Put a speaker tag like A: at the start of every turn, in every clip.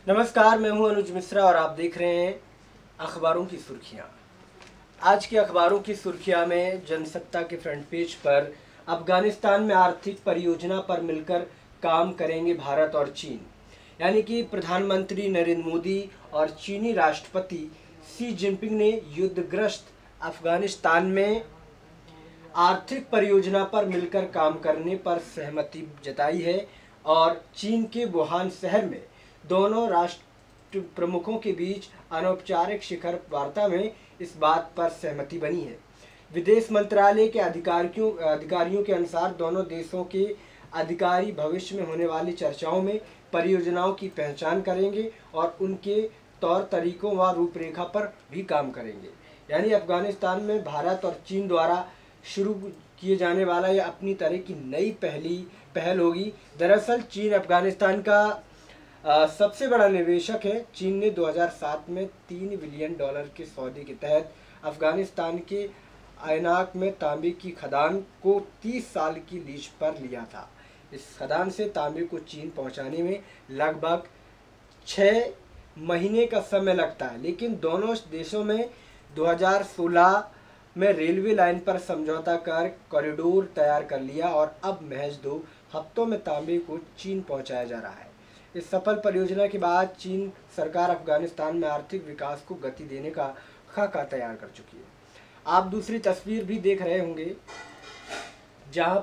A: नमस्कार, मैं हूं अनुज मिश्रा और आप देख रहे हैं अखबारों की सुर्खियां। आज के अखबारों की सुर्खियां में जनसत्ता के फ्रंट पेज पर अफगानिस्तान में आर्थिक परियोजना पर मिलकर काम करेंगे भारत और चीन। यानी कि प्रधानमंत्री नरेंद्र मोदी और चीनी राष्ट्रपति शी जिनपिंग ने युद्धग्रस्त अफगानिस्तान में आर्थिक परियोजना पर मिलकर काम करने पर सहमति जताई है और चीन के वुहान शहर में दोनों राष्ट्र प्रमुखों के बीच अनौपचारिक शिखर वार्ता में इस बात पर सहमति बनी है। विदेश मंत्रालय के अधिकारियों के अनुसार दोनों देशों के अधिकारी भविष्य में होने वाली चर्चाओं में परियोजनाओं की पहचान करेंगे और उनके तौर तरीकों व रूपरेखा पर भी काम करेंगे। यानी अफगानिस्तान में भारत और चीन द्वारा शुरू किए जाने वाला यह अपनी तरह की नई पहल होगी। दरअसल चीन अफगानिस्तान का सबसे बड़ा निवेशक है। चीन ने 2007 में $3 बिलियन के सौदे के तहत अफगानिस्तान के ऐनाक में तांबे की खदान को 30 साल की लीज पर लिया था। इस खदान से तांबे को चीन पहुंचाने में लगभग 6 महीने का समय लगता है, लेकिन दोनों देशों में 2016 में रेलवे लाइन पर समझौता कर कॉरिडोर तैयार कर लिया और अब महज 2 हफ्तों में तांबे को चीन पहुंचाया जा रहा है। इस सफल परियोजना के बाद चीन सरकार अफगानिस्तान में आर्थिक विकास को गति देने का खाका तैयार कर चुकी है। आप दूसरी तस्वीर भी देख रहे होंगे जहां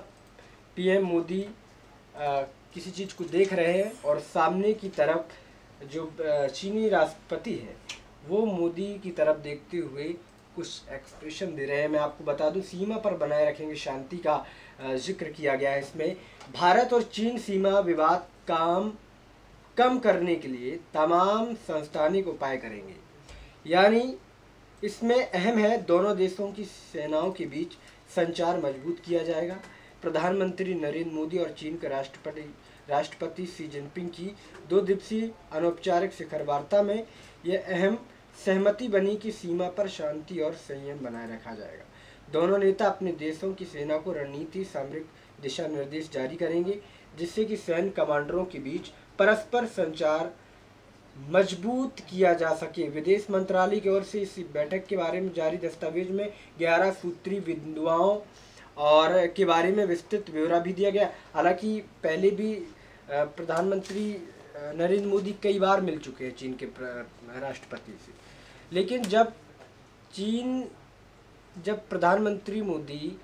A: पीएम मोदी किसी चीज़ को देख रहे हैं और सामने की तरफ जो चीनी राष्ट्रपति है वो मोदी की तरफ देखते हुए कुछ एक्सप्रेशन दे रहे हैं। मैं आपको बता दूं, सीमा पर बनाए रखेंगे शांति का जिक्र किया गया है। इसमें भारत और चीन सीमा विवाद कम करने के लिए तमाम संस्थानिक उपाय करेंगे। यानी इसमें अहम है दोनों देशों की सेनाओं के बीच संचार मजबूत किया जाएगा। प्रधानमंत्री नरेंद्र मोदी और चीन के राष्ट्रपति शी जिनपिंग की 2 दिवसीय अनौपचारिक शिखर वार्ता में यह अहम सहमति बनी कि सीमा पर शांति और संयम बनाए रखा जाएगा। दोनों नेता अपने देशों की सेना को रणनीति सामरिक दिशा निर्देश जारी करेंगे, जिससे कि सैन्य कमांडरों के बीच परस्पर संचार मजबूत किया जा सके। विदेश मंत्रालय की ओर से इस बैठक के बारे में जारी दस्तावेज में 11 सूत्री बिंदुओं और के बारे में विस्तृत ब्यौरा भी दिया गया। हालांकि पहले भी प्रधानमंत्री नरेंद्र मोदी कई बार मिल चुके हैं चीन के राष्ट्रपति से, लेकिन जब प्रधानमंत्री मोदी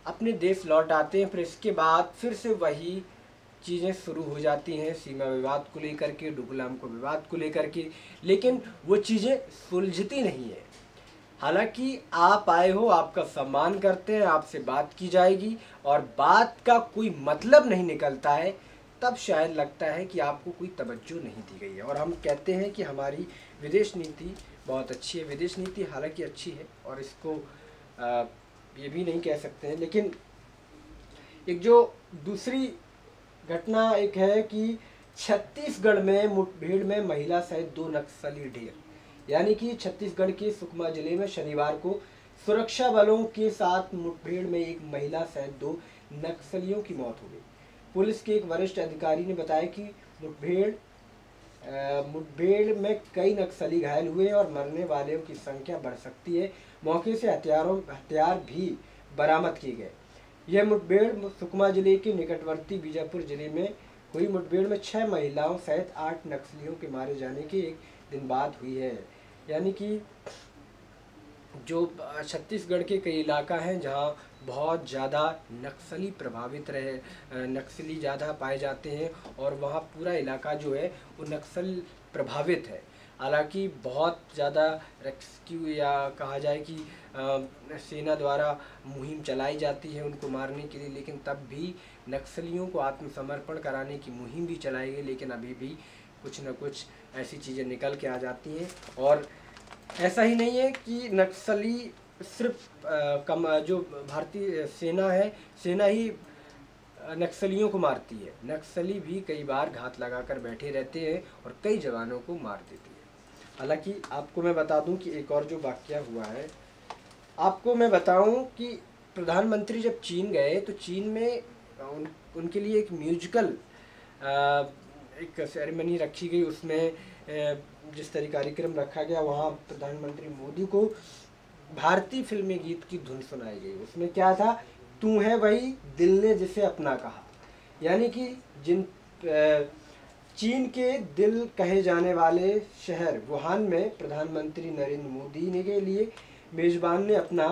A: अपने देश लौट आते हैं फिर इसके बाद फिर से वही चीज़ें शुरू हो जाती हैं, सीमा विवाद को लेकर के, डोकलाम को विवाद को लेकर के, लेकिन वो चीज़ें सुलझती नहीं है। हालांकि आप आए हो, आपका सम्मान करते हैं, आपसे बात की जाएगी और बात का कोई मतलब नहीं निकलता है, तब शायद लगता है कि आपको कोई तवज्जो नहीं दी गई है। और हम कहते हैं कि हमारी विदेश नीति बहुत अच्छी है। विदेश नीति हालांकि अच्छी है और इसको ये भी नहीं कह सकते हैं, लेकिन एक जो दूसरी घटना एक है कि छत्तीसगढ़ में मुठभेड़ में महिला सहित 2 नक्सली ढेर। यानी कि छत्तीसगढ़ के सुकमा जिले में शनिवार को सुरक्षा बलों के साथ मुठभेड़ में एक महिला सहित 2 नक्सलियों की मौत हो गई। पुलिस के एक वरिष्ठ अधिकारी ने बताया कि मुठभेड़ में कई नक्सली घायल हुए और मरने वालों की संख्या बढ़ सकती है। मौके से हथियार भी बरामद किए गए। यह मुठभेड़ सुकमा जिले के निकटवर्ती बीजापुर जिले में हुई। मुठभेड़ में 6 महिलाओं सहित 8 नक्सलियों के मारे जाने के एक दिन बाद हुई है। यानी कि जो छत्तीसगढ़ के कई इलाका हैं जहां बहुत ज़्यादा नक्सली प्रभावित नक्सली ज़्यादा पाए जाते हैं और वहां पूरा इलाका जो है वो नक्सल प्रभावित है। हालांकि बहुत ज़्यादा रेस्क्यू या कहा जाए कि सेना द्वारा मुहिम चलाई जाती है उनको मारने के लिए, लेकिन तब भी नक्सलियों को आत्मसमर्पण कराने की मुहिम भी चलाई गई, लेकिन अभी भी कुछ न कुछ ऐसी चीज़ें निकल के आ जाती हैं। और ऐसा ही नहीं है कि नक्सली सिर्फ जो भारतीय सेना है, सेना ही नक्सलियों को मारती है। नक्सली भी कई बार घात लगाकर बैठे रहते हैं और कई जवानों को मार देते हैं। हालांकि आपको मैं बता दूं कि एक और जो वाकया हुआ है, आपको मैं बताऊं कि प्रधानमंत्री जब चीन गए तो चीन में उनके लिए एक म्यूजिकल एक सेरेमनी रखी गई, उसमें जिस तरह कार्यक्रम रखा गया वहाँ प्रधानमंत्री मोदी को भारतीय फिल्मी गीत की धुन सुनाई गई। उसमें क्या था, तू है वही दिल ने जिसे अपना कहा, यानी कि जिन चीन के दिल कहे जाने वाले शहर वुहान में प्रधानमंत्री नरेंद्र मोदी ने के लिए मेज़बान ने अपना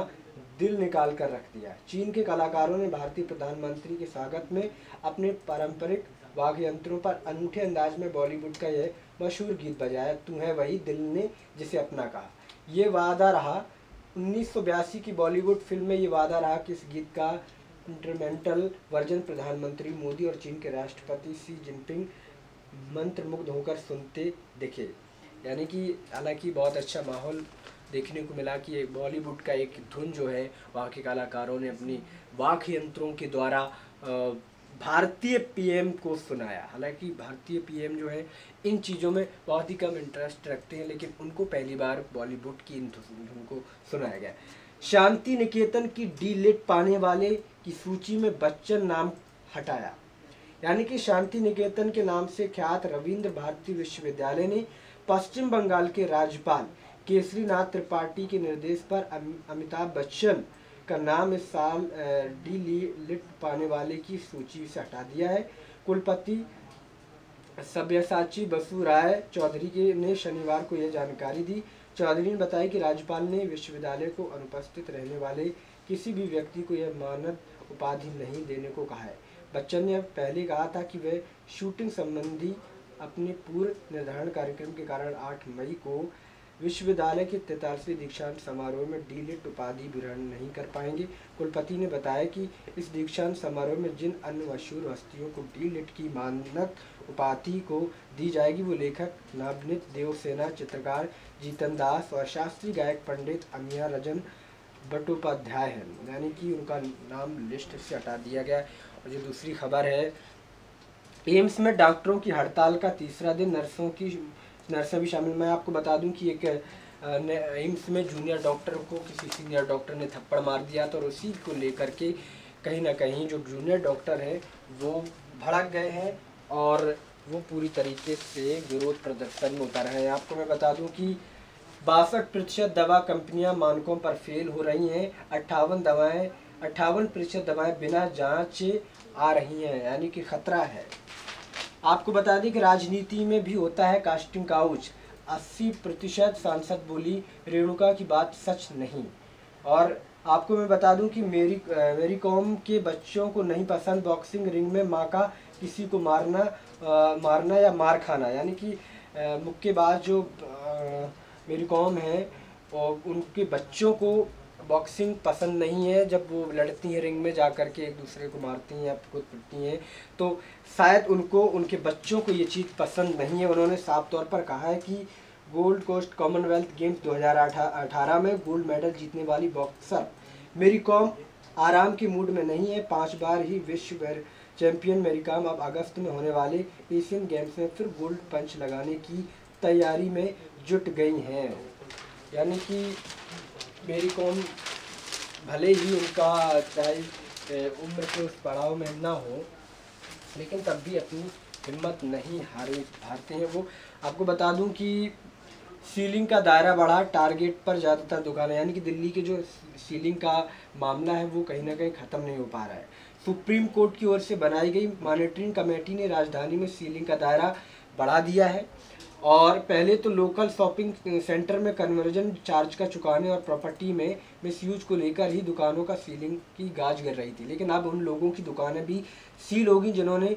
A: दिल निकाल कर रख दिया। चीन के कलाकारों ने भारतीय प्रधानमंत्री के स्वागत में अपने पारंपरिक वाद्य यंत्रों पर अनूठे अंदाज में बॉलीवुड का यह मशहूर गीत बजाया, तू है वही दिल ने जिसे अपना कहा। ये वादा रहा 1982 की बॉलीवुड फिल्म में, ये वादा रहा कि इस गीत का इंस्ट्रूमेंटल वर्जन प्रधानमंत्री मोदी और चीन के राष्ट्रपति शी जिनपिंग मंत्रमुग्ध होकर सुनते दिखे। यानी कि हालांकि बहुत अच्छा माहौल देखने को मिला कि बॉलीवुड का एक धुन जो है वहाँ के कलाकारों ने अपनी वाद्य यंत्रों के द्वारा भारतीय पीएम को सुनाया। हालांकि भारतीय पीएम जो है इन चीज़ों में बहुत ही कम इंटरेस्ट रखते हैं, लेकिन उनको पहली बार बॉलीवुड की इन धुन को सुनाया गया। शांति निकेतन की डी.लिट पाने वाले की सूची में बच्चन नाम हटाया। यानी कि शांति निकेतन के नाम से ख्यात रविंद्र भारती विश्वविद्यालय ने पश्चिम बंगाल के राज्यपाल केसरीनाथ त्रिपाठी के निर्देश पर अमिताभ बच्चन का नाम इस साल डी.लिट पाने वाले की सूची से हटा दिया है। कुलपति सब्यसाची बसु राय चौधरी ने शनिवार को यह जानकारी दी। चौधरी ने बताया कि राज्यपाल ने विश्वविद्यालय को अनुपस्थित रहने वाले किसी भी व्यक्ति को यह मानद उपाधि नहीं देने को कहा है। बच्चन ने पहले कहा था कि वह शूटिंग संबंधी अपने पूर्व निर्धारण कार्यक्रम के कारण 8 मई को विश्वविद्यालय के 43वें दीक्षांत समारोह में डी.लिट उपाधि ग्रहण नहीं कर पाएंगे। कुलपति ने बताया कि इस दीक्षांत समारोह में जिन अन्य मशहूर हस्तियों को डी.लिट की मानक उपाधि को दी जाएगी वो लेखक नवनीत देवसेना, चित्रकार जीतन दास और शास्त्रीय गायक पंडित अमिया रजन बट्टोपाध्याय हैं। यानी कि उनका नाम लिस्ट से हटा दिया गया। और जो दूसरी खबर है, एम्स में डॉक्टरों की हड़ताल का तीसरा दिन, नर्सें भी शामिल। मैं आपको बता दूं कि एक एम्स में जूनियर डॉक्टर को किसी सीनियर डॉक्टर ने थप्पड़ मार दिया था और उसी को लेकर के कहीं ना कहीं जो जूनियर डॉक्टर हैं वो भड़क गए हैं और वो पूरी तरीके से विरोध प्रदर्शन में उतर रहे हैं। आपको मैं बता दूं कि 62% दवा कंपनियां मानकों पर फेल हो रही हैं। 58% दवाएं बिना जांचे आ रही हैं, यानी कि खतरा है। आपको बता दें कि राजनीति में भी होता है कास्टिंग काउच। 80% सांसद बोली रेणुका की बात सच नहीं। और आपको मैं बता दूं कि मेरी कॉम के बच्चों को नहीं पसंद बॉक्सिंग रिंग में मां का किसी को मारना या मार खाना। यानी कि मुक्केबाज जो मेरी कॉम है और उनके बच्चों को बॉक्सिंग पसंद नहीं है। जब वो लड़ती हैं रिंग में जा कर के एक दूसरे को मारती हैं या खुद पिटती हैं, तो शायद उनको उनके बच्चों को ये चीज़ पसंद नहीं है। उन्होंने साफ तौर पर कहा है कि गोल्ड कोस्ट कॉमनवेल्थ गेम्स 2018 में गोल्ड मेडल जीतने वाली बॉक्सर मेरी कॉम आराम के मूड में नहीं है। 5 बार ही विश्व चैंपियन मेरी कॉम अब अगस्त में होने वाले एशियन गेम्स में फिर गोल्ड पंच लगाने की तैयारी में जुट गई हैं। यानी कि मेरी कॉम भले ही उनका चाहे उम्र के उस पड़ाव में ना हो, लेकिन तब भी अपनी हिम्मत नहीं हारते हैं वो। आपको बता दूं कि सीलिंग का दायरा बढ़ा, टारगेट पर ज़्यादातर दुकानें, यानी कि दिल्ली के जो सीलिंग का मामला है वो कहीं ना कहीं ख़त्म नहीं हो पा रहा है। सुप्रीम कोर्ट की ओर से बनाई गई मॉनिटरिंग कमेटी ने राजधानी में सीलिंग का दायरा बढ़ा दिया है। और पहले तो लोकल शॉपिंग सेंटर में कन्वर्जन चार्ज का चुकाने और प्रॉपर्टी में मिसयूज को लेकर ही दुकानों का सीलिंग की गाज गिर रही थी, लेकिन अब उन लोगों की दुकानें भी सील होगी जिन्होंने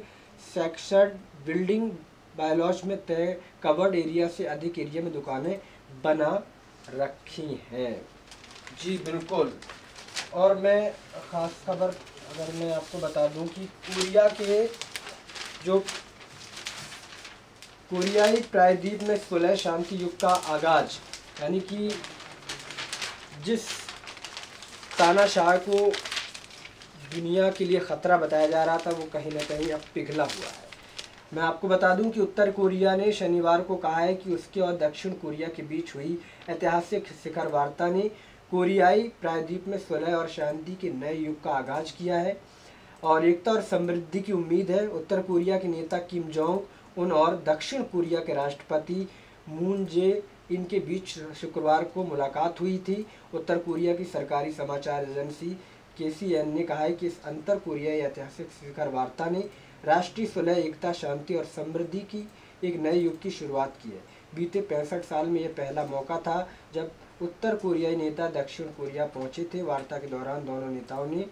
A: सेक्शर्ड बिल्डिंग बायलॉज में तय कवर्ड एरिया से अधिक एरिया में दुकानें बना रखी हैं। जी बिल्कुल। और मैं ख़ास खबर अगर मैं आपको बता दूं कि कोरियाई प्रायद्वीप में सुलह शांति युग का आगाज, यानी कि जिस तानाशाह को दुनिया के लिए ख़तरा बताया जा रहा था वो कहीं ना कहीं अब पिघला हुआ है। मैं आपको बता दूं कि उत्तर कोरिया ने शनिवार को कहा है कि उसके और दक्षिण कोरिया के बीच हुई ऐतिहासिक शिखर वार्ता ने कोरियाई प्रायद्वीप में सुलह और शांति के नए युग का आगाज किया है और एकता और समृद्धि की उम्मीद है। उत्तर कोरिया के नेता किम जोंग उन और दक्षिण कोरिया के राष्ट्रपति मून जे इनके बीच शुक्रवार को मुलाकात हुई थी। उत्तर कोरिया की सरकारी समाचार एजेंसी KCN ने कहा है कि इस अंतर कोरियाई ऐतिहासिक शिखर वार्ता ने राष्ट्रीय सुलह, एकता, शांति और समृद्धि की एक नए युग की शुरुआत की है। बीते 65 साल में यह पहला मौका था जब उत्तर कोरियाई नेता दक्षिण कोरिया पहुंचे थे। वार्ता के दौरान दोनों नेताओं ने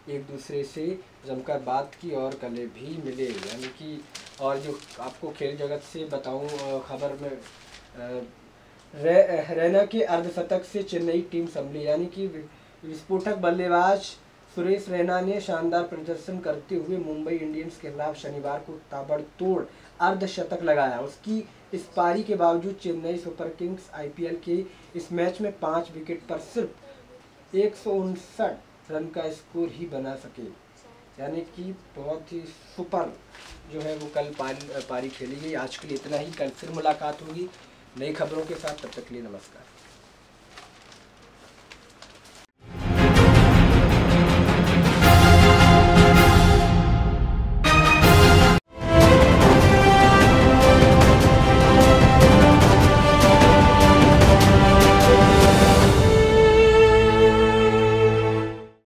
A: एक दूसरे से जमकर बात की और गले भी मिले। यानी कि और जो आपको खेल जगत से बताऊं खबर में रैना के अर्धशतक से चेन्नई टीम संभली। यानी कि विस्फोटक बल्लेबाज सुरेश रैना ने शानदार प्रदर्शन करते हुए मुंबई इंडियंस के खिलाफ शनिवार को ताबड़तोड़ अर्धशतक लगाया। उसकी इस पारी के बावजूद चेन्नई सुपर किंग्स IPL के इस मैच में 5 विकेट पर सिर्फ 159 रन का स्कोर ही बना सके। यानी कि बहुत ही सुपर जो है वो कल पारी खेली गई। आज के लिए इतना ही, कल फिर मुलाकात होगी नई खबरों के साथ। तब तक के लिए नमस्कार।